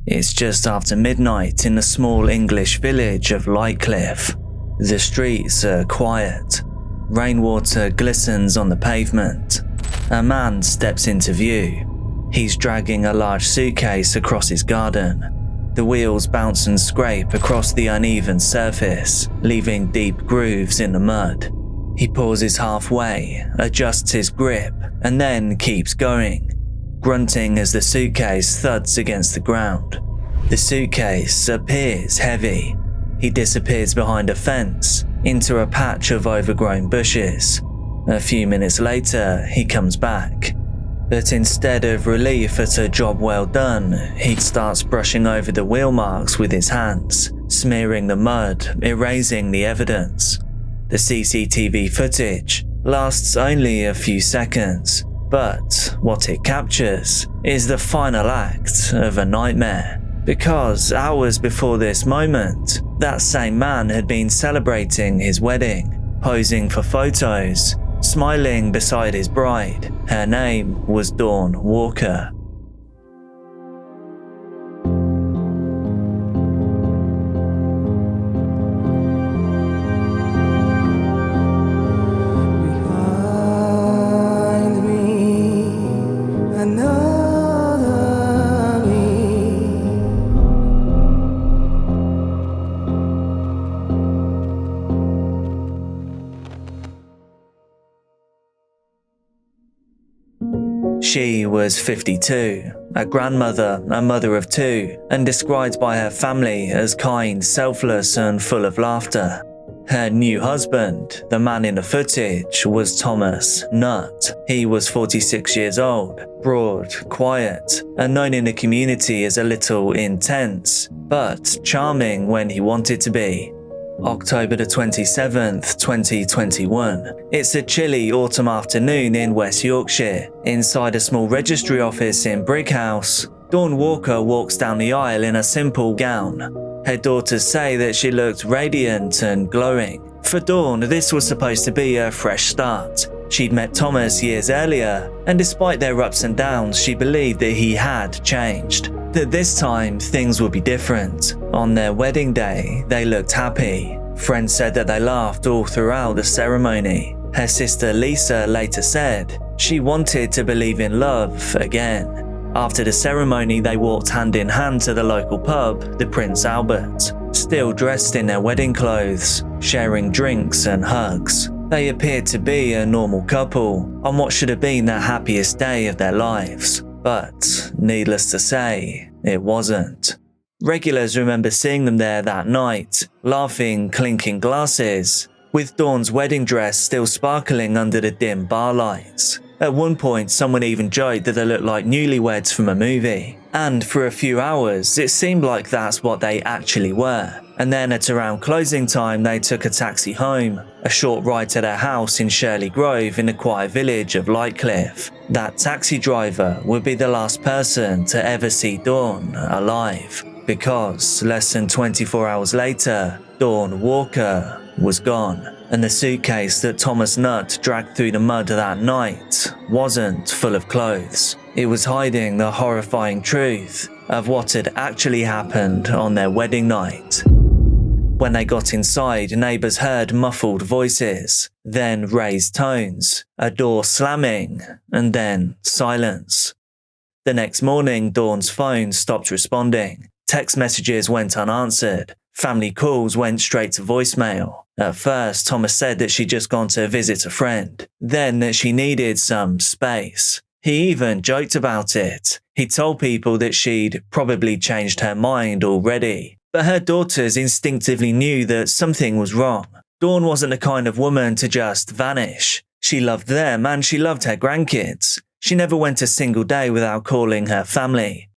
It's just after midnight in the small English village of Lightcliff. The streets are quiet. Rainwater glistens on the pavement. A man steps into view. He's dragging a large suitcase across his garden. The wheels bounce and scrape across the uneven surface, leaving deep grooves in the mud. He pauses halfway, adjusts his grip, and then keeps going, grunting as the suitcase thuds against the ground. The suitcase appears heavy. He disappears behind a fence, into a patch of overgrown bushes. A few minutes later, he comes back. But instead of relief at a job well done, he starts brushing over the wheel marks with his hands, smearing the mud, erasing the evidence. The CCTV footage lasts only a few seconds, but what it captures is the final act of a nightmare. Because hours before this moment, that same man had been celebrating his wedding, posing for photos, smiling beside his bride. Her name was Dawn Walker. She was 52, a grandmother, a mother of two, and described by her family as kind, selfless, and full of laughter. Her new husband, the man in the footage, was Thomas Nutt. He was 46 years old, broad, quiet, and known in the community as a little intense, but charming when he wanted to be. October the 27th, 2021. It's a chilly autumn afternoon in West Yorkshire. Inside a small registry office in Brighouse, Dawn Walker walks down the aisle in a simple gown. Her daughters say that she looked radiant and glowing. For Dawn, this was supposed to be a fresh start. She'd met Thomas years earlier, and despite their ups and downs, she believed that he had changed. That this time, things would be different. On their wedding day, they looked happy. Friends said that they laughed all throughout the ceremony. Her sister Lisa later said she wanted to believe in love again. After the ceremony, they walked hand in hand to the local pub, the Prince Albert, still dressed in their wedding clothes, sharing drinks and hugs. They appeared to be a normal couple on what should have been the happiest day of their lives. But, needless to say, it wasn't. Regulars remember seeing them there that night, laughing, clinking glasses, with Dawn's wedding dress still sparkling under the dim bar lights. At one point, someone even joked that they looked like newlyweds from a movie. And for a few hours, it seemed like that's what they actually were. And then at around closing time, they took a taxi home, a short ride to their house in Shirley Grove in the quiet village of Lightcliff. That taxi driver would be the last person to ever see Dawn alive, because less than 24 hours later, Dawn Walker was gone. And the suitcase that Thomas Nutt dragged through the mud that night wasn't full of clothes. It was hiding the horrifying truth of what had actually happened on their wedding night. When they got inside, neighbours heard muffled voices, then raised tones, a door slamming, and then silence. The next morning, Dawn's phone stopped responding. Text messages went unanswered. Family calls went straight to voicemail. At first, Thomas said that she'd just gone to visit a friend, then that she needed some space. He even joked about it. He told people that she'd probably changed her mind already. But her daughters instinctively knew that something was wrong. Dawn wasn't the kind of woman to just vanish. She loved them and she loved her grandkids. She never went a single day without calling her family.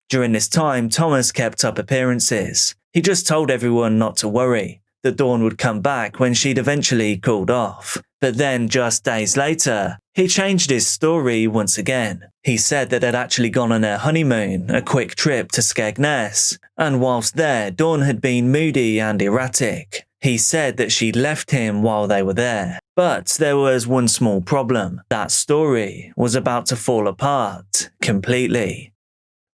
During this time, Thomas kept up appearances. He just told everyone not to worry, that Dawn would come back when she'd eventually cooled off. But then, just days later, he changed his story once again. He said that they'd actually gone on their honeymoon, a quick trip to Skegness, and whilst there, Dawn had been moody and erratic. He said that she'd left him while they were there. But there was one small problem. That story was about to fall apart completely.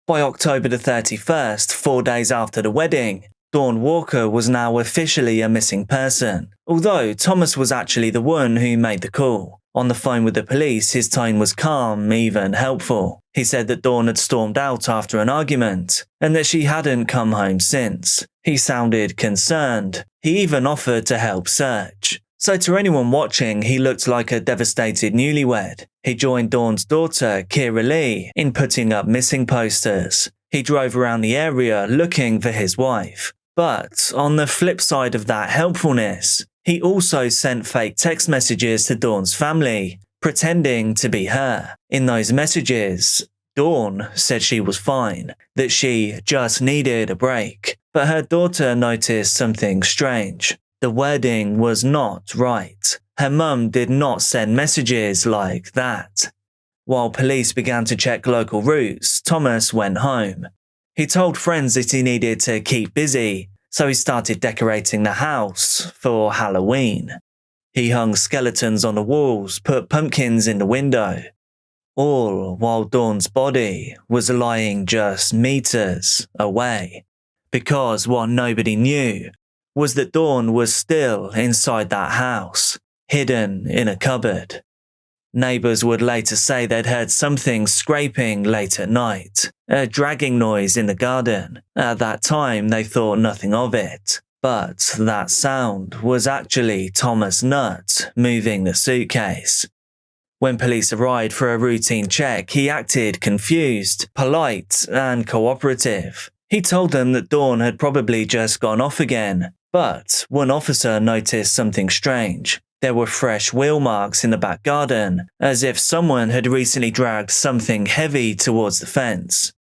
By October the 31st, 4 days after the wedding, Dawn Walker was now officially a missing person, although Thomas was actually the one who made the call. On the phone with the police, his tone was calm, even helpful. He said that Dawn had stormed out after an argument, and that she hadn't come home since. He sounded concerned. He even offered to help search. So to anyone watching, he looked like a devastated newlywed. He joined Dawn's daughter, Kira Lee, in putting up missing posters. He drove around the area looking for his wife. But on the flip side of that helpfulness, he also sent fake text messages to Dawn's family, pretending to be her. In those messages, Dawn said she was fine, that she just needed a break. But her daughter noticed something strange. The wording was not right. Her mum did not send messages like that. While police began to check local routes, Thomas went home. He told friends that he needed to keep busy, so he started decorating the house for Halloween. He hung skeletons on the walls, put pumpkins in the window, all while Dawn's body was lying just meters away. Because what nobody knew was that Dawn was still inside that house, hidden in a cupboard. Neighbours would later say they'd heard something scraping late at night, a dragging noise in the garden. At that time, they thought nothing of it. But that sound was actually Thomas Nutt moving the suitcase. When police arrived for a routine check, he acted confused, polite, and cooperative. He told them that Dawn had probably just gone off again, but one officer noticed something strange. There were fresh wheel marks in the back garden, as if someone had recently dragged something heavy towards the fence.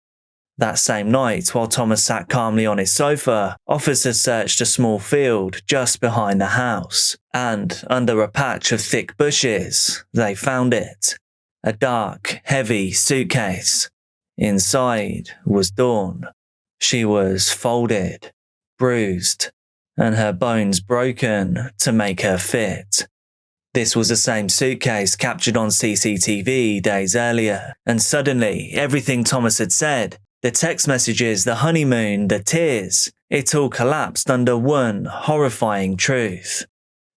That same night, while Thomas sat calmly on his sofa, officers searched a small field just behind the house, and under a patch of thick bushes, they found it. A dark, heavy suitcase. Inside was Dawn. She was folded, bruised, and her bones broken to make her fit. This was the same suitcase captured on CCTV days earlier, and suddenly everything Thomas had said, the text messages, the honeymoon, the tears, it all collapsed under one horrifying truth.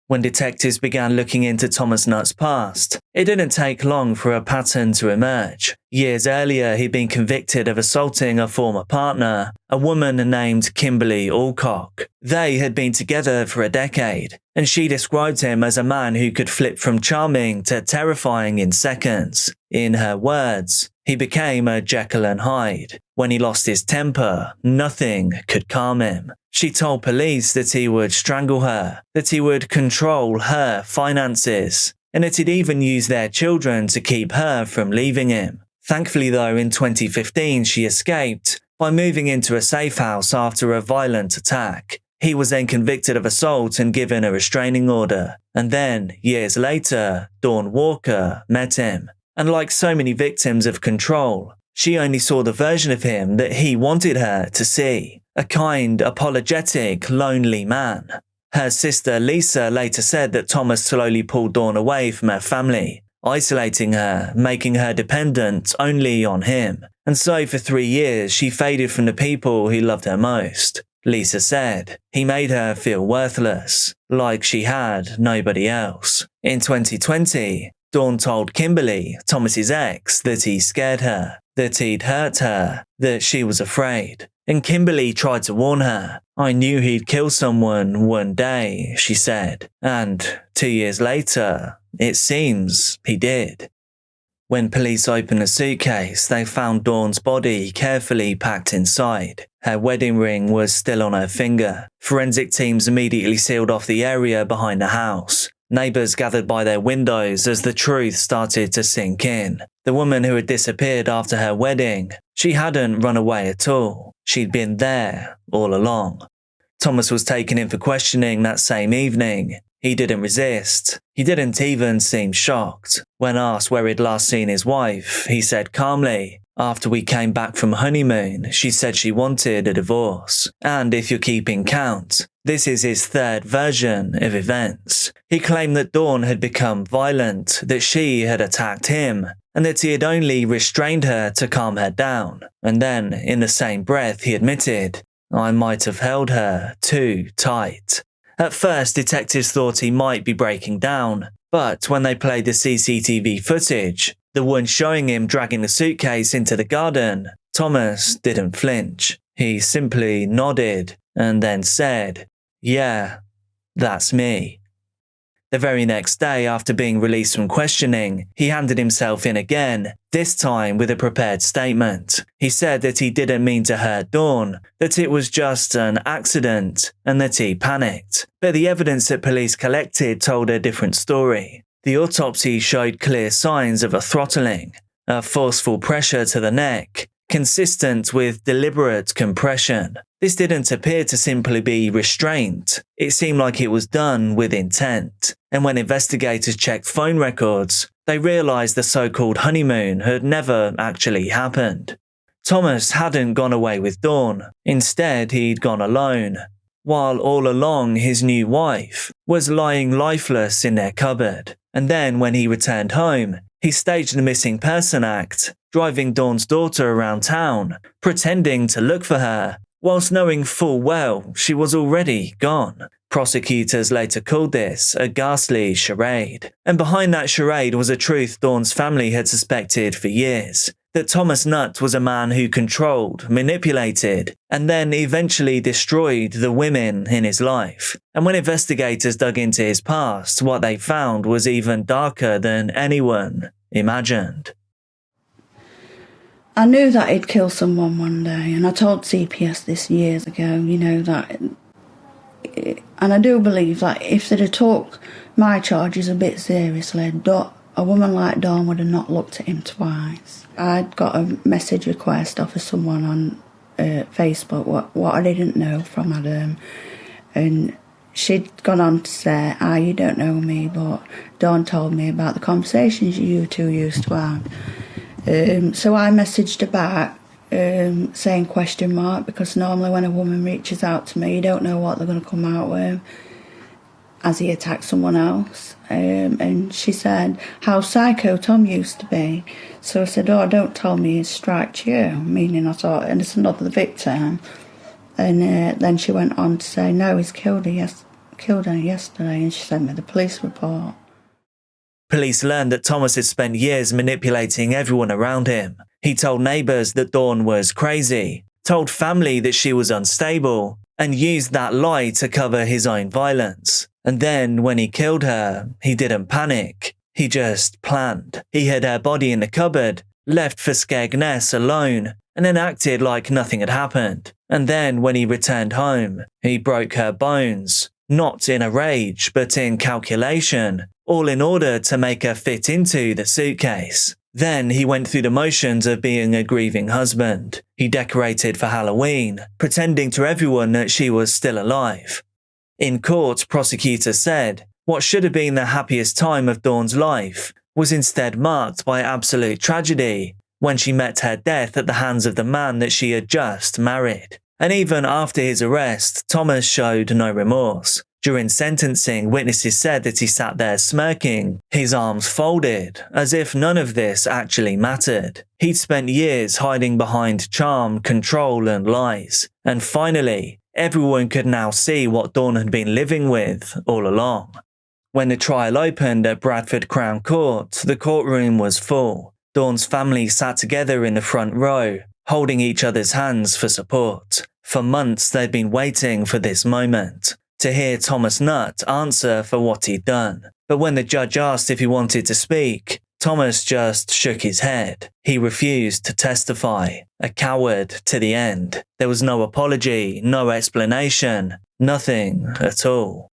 When detectives began looking into Thomas Nutt's past, it didn't take long for a pattern to emerge. Years earlier, he'd been convicted of assaulting a former partner, a woman named Kimberly Alcock. They had been together for a decade, and she described him as a man who could flip from charming to terrifying in seconds. In her words, he became a Jekyll and Hyde. When he lost his temper, nothing could calm him. She told police that he would strangle her, that he would control her finances, and that he'd even use their children to keep her from leaving him. Thankfully though, in 2015 she escaped by moving into a safe house after a violent attack. He was then convicted of assault and given a restraining order. And then, years later, Dawn Walker met him. And like so many victims of control, she only saw the version of him that he wanted her to see. A kind, apologetic, lonely man. Her sister Lisa later said that Thomas slowly pulled Dawn away from her family, isolating her, making her dependent only on him. And so for 3 years she faded from the people who loved her most. Lisa said he made her feel worthless, like she had nobody else. In 2020, Dawn told Kimberly, Thomas's ex, that he scared her, that he'd hurt her, that she was afraid. And Kimberly tried to warn her. I knew he'd kill someone one day, she said. And 2 years later, it seems he did. When police opened the suitcase, they found Dawn's body carefully packed inside. Her wedding ring was still on her finger. Forensic teams immediately sealed off the area behind the house. Neighbours gathered by their windows as the truth started to sink in. The woman who had disappeared after her wedding, she hadn't run away at all. She'd been there all along. Thomas was taken in for questioning that same evening. He didn't resist. He didn't even seem shocked. When asked where he'd last seen his wife, he said calmly, "After we came back from honeymoon, she said she wanted a divorce. And if you're keeping count, This is his third version of events. He claimed that Dawn had become violent, that she had attacked him, and that he had only restrained her to calm her down. And then, in the same breath, he admitted, "I might have held her too tight." At first, detectives thought he might be breaking down, but when they played the CCTV footage, the one showing him dragging the suitcase into the garden, Thomas didn't flinch. He simply nodded and then said, "Yeah, that's me." The very next day, after being released from questioning, he handed himself in again, this time with a prepared statement. He said that he didn't mean to hurt Dawn, that it was just an accident, and that he panicked. But the evidence that police collected told a different story. The autopsy showed clear signs of a throttling, a forceful pressure to the neck, consistent with deliberate compression. This didn't appear to simply be restraint. It seemed like it was done with intent. And when investigators checked phone records, they realized the so-called honeymoon had never actually happened. Thomas hadn't gone away with Dawn. Instead, he'd gone alone, while all along his new wife was lying lifeless in their cupboard. And then when he returned home, he staged the missing person act, driving Dawn's daughter around town, pretending to look for her, whilst knowing full well she was already gone. Prosecutors later called this a ghastly charade. And behind that charade was a truth Dawn's family had suspected for years, that Thomas Nutt was a man who controlled, manipulated, and then eventually destroyed the women in his life. And when investigators dug into his past, what they found was even darker than anyone imagined. I knew that he'd kill someone one day, and I told CPS this years ago, that, and I do believe that if they'd have took my charges a bit seriously, a woman like Dawn would have not looked at him twice. I'd got a message request off of someone on Facebook, what I didn't know from Adam, and she'd gone on to say, you don't know me, but Dawn told me about the conversations you two used to have. So I messaged her back saying question mark, because normally when a woman reaches out to me, you don't know what they're going to come out with. Has he attacked someone else? And she said, how psycho Tom used to be. So I said, don't tell me he striked you, meaning I thought, and it's another victim. And then she went on to say, no, he's killed her yesterday, and she sent me the police report. Police learned that Thomas had spent years manipulating everyone around him. He told neighbours that Dawn was crazy, told family that she was unstable, and used that lie to cover his own violence. And then, when he killed her, he didn't panic. He just planned. He hid her body in the cupboard, left for Skegness alone, and then acted like nothing had happened. And then, when he returned home, he broke her bones, not in a rage, but in calculation, all in order to make her fit into the suitcase. Then he went through the motions of being a grieving husband. He decorated for Halloween, pretending to everyone that she was still alive. In court, prosecutors said what should have been the happiest time of Dawn's life was instead marked by absolute tragedy when she met her death at the hands of the man that she had just married. And even after his arrest, Thomas showed no remorse. During sentencing, witnesses said that he sat there smirking, his arms folded, as if none of this actually mattered. He'd spent years hiding behind charm, control, and lies. And finally, everyone could now see what Dawn had been living with all along. When the trial opened at Bradford Crown Court, the courtroom was full. Dawn's family sat together in the front row, holding each other's hands for support. For months, they'd been waiting for this moment, to hear Thomas Nutt answer for what he'd done. But when the judge asked if he wanted to speak, Thomas just shook his head. He refused to testify, a coward to the end. There was no apology, no explanation, nothing at all.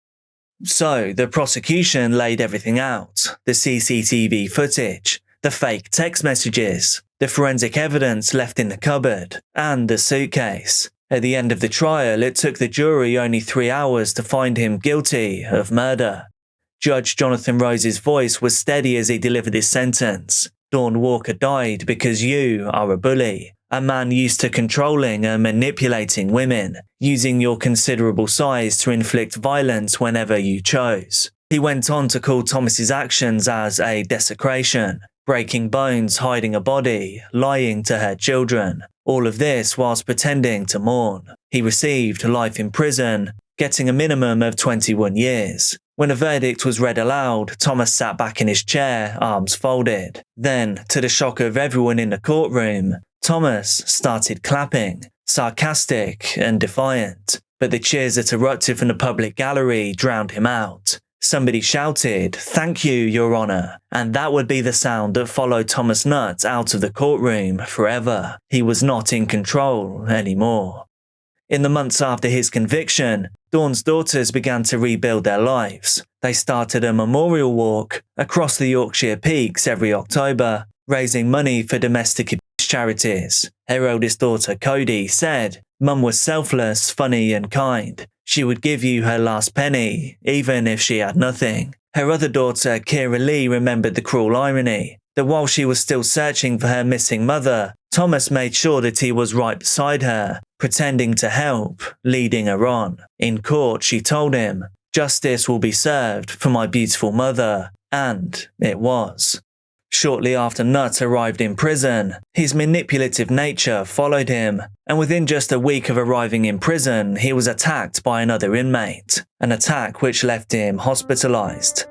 So the prosecution laid everything out: the CCTV footage, the fake text messages, the forensic evidence left in the cupboard, and the suitcase. At the end of the trial, it took the jury only 3 hours to find him guilty of murder. Judge Jonathan Rose's voice was steady as he delivered his sentence. Dawn Walker died because you are a bully. a man used to controlling and manipulating women, using your considerable size to inflict violence whenever you chose. He went on to call Thomas's actions as a desecration, breaking bones, hiding a body, lying to her children. All of this whilst pretending to mourn. He received life in prison, getting a minimum of 21 years. When a verdict was read aloud, Thomas sat back in his chair, arms folded. Then, to the shock of everyone in the courtroom, Thomas started clapping, sarcastic and defiant. But the cheers that erupted from the public gallery drowned him out. Somebody shouted, "Thank you, Your Honour," and that would be the sound that followed Thomas Nutt out of the courtroom forever. He was not in control anymore. In the months after his conviction, Dawn's daughters began to rebuild their lives. They started a memorial walk across the Yorkshire Peaks every October, raising money for domestic abuse charities. Her eldest daughter, Cody, said, "Mum was selfless, funny and kind. She would give you her last penny, even if she had nothing." Her other daughter, Kira Lee, remembered the cruel irony that while she was still searching for her missing mother, Thomas made sure that he was right beside her, pretending to help, leading her on. In court, she told him, "Justice will be served for my beautiful mother," and it was. Shortly after Nutt arrived in prison, his manipulative nature followed him, and within just a week of arriving in prison, he was attacked by another inmate, an attack which left him hospitalized.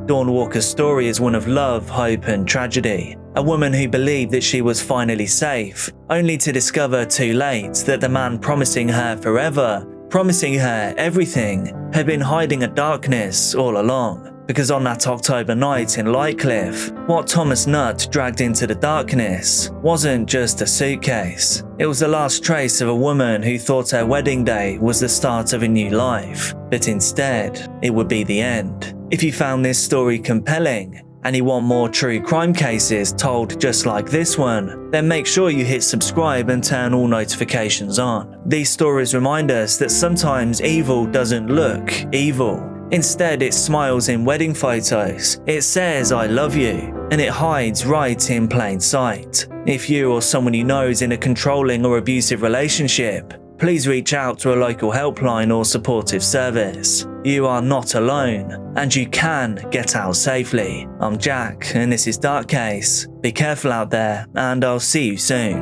Dawn Walker's story is one of love, hope and tragedy. A woman who believed that she was finally safe, only to discover too late that the man promising her forever, promising her everything, had been hiding a darkness all along. Because on that October night in Lightcliff, what Thomas Nutt dragged into the darkness wasn't just a suitcase. It was the last trace of a woman who thought her wedding day was the start of a new life, but instead, it would be the end. If you found this story compelling, and you want more true crime cases told just like this one, then make sure you hit subscribe and turn all notifications on. These stories remind us that sometimes evil doesn't look evil. Instead, it smiles in wedding photos, it says "I love you," and it hides right in plain sight. If you or someone you know is in a controlling or abusive relationship, please reach out to a local helpline or supportive service. You are not alone, and you can get out safely. I'm Jack, and this is Dark Case. Be careful out there, and I'll see you soon.